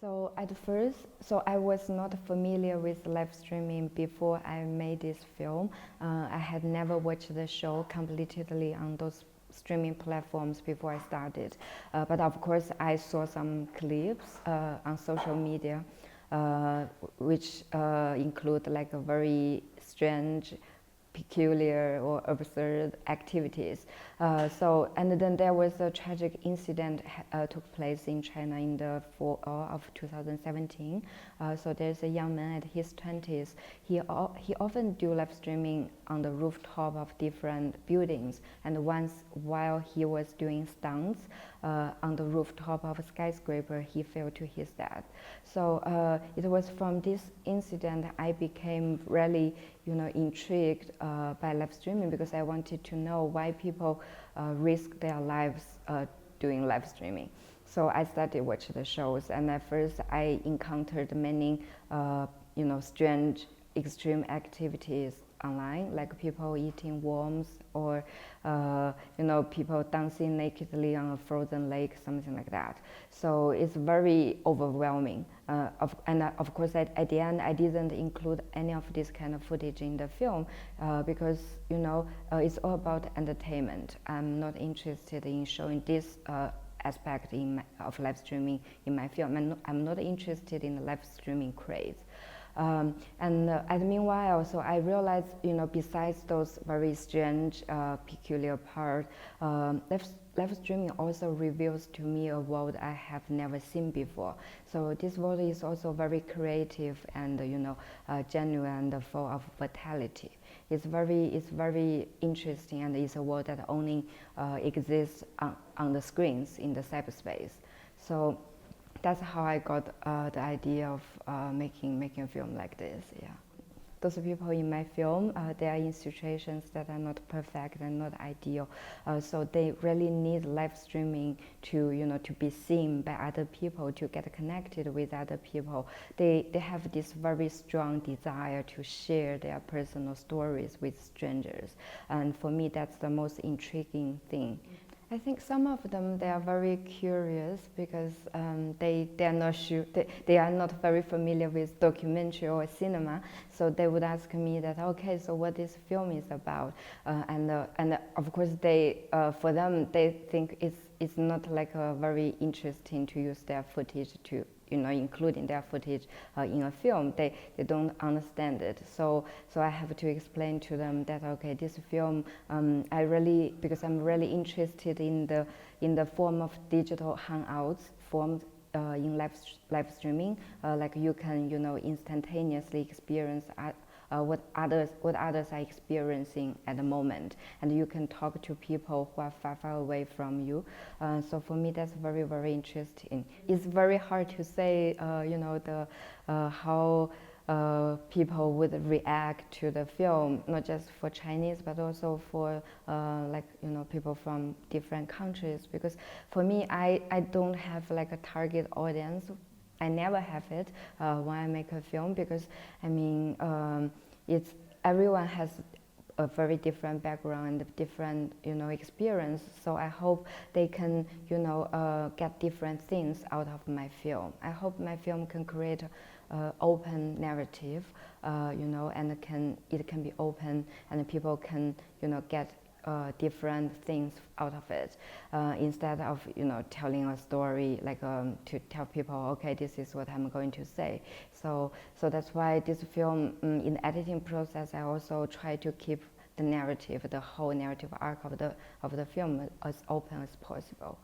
So at first, I was not familiar with live streaming before I made this film. I had never watched the show completely on those streaming platforms before I started. But of course, I saw some clips on social media, which include like a very strange, peculiar or absurd activities. And then there was a tragic incident took place in China in the fall of 2017. So there's a young man at his 20s. He often do live streaming on the rooftop of different buildings. And once while he was doing stunts on the rooftop of a skyscraper, he fell to his death. So it was from this incident I became really intrigued by live streaming, because I wanted to know why people risk their lives doing live streaming. So I started watching the shows, and at first I encountered many strange extreme activities online, like people eating worms, or people dancing nakedly on a frozen lake, something like that. So it's very overwhelming. Of course, at the end, I didn't include any of this kind of footage in the film because it's all about entertainment. I'm not interested in showing this aspect of live streaming in my film. I'm not interested in the live streaming craze. Meanwhile, so I realized, besides those very strange, peculiar parts, live streaming also reveals to me a world I have never seen before. So this world is also very creative and, genuine and full of vitality. It's very interesting, and it's a world that only exists on the screens in the cyberspace. So that's how I got the idea of making a film like this. Yeah, those people in my film, they are in situations that are not perfect and not ideal, so they really need live streaming to be seen by other people, to get connected with other people. They have this very strong desire to share their personal stories with strangers, and for me that's the most intriguing thing. I think some of them, they are very curious because they are not sure, they are not very familiar with documentary or cinema, so they would ask me that, okay, so what this film is about, and of course for them they think it's not like very interesting to use their footage to including their footage in a film. They don't understand it. So I have to explain to them that, okay, this film, because I'm really interested in the form of digital hangouts formed in live streaming. Like you can instantaneously experience what others are experiencing at the moment, and you can talk to people who are far away from you. So for me, that's very, very interesting. It's very hard to say, how people would react to the film, not just for Chinese, but also for people from different countries. Because for me, I don't have like a target audience. I never have it when I make a film, because everyone has a very different background, different experience. So I hope they can get different things out of my film. I hope my film can create open narrative, and it can be open, and people can get different things out of it, instead of telling a story like to tell people, okay, this is what I'm going to say. So that's why this film, in the editing process, I also try to keep the narrative, the whole narrative arc of the film as open as possible.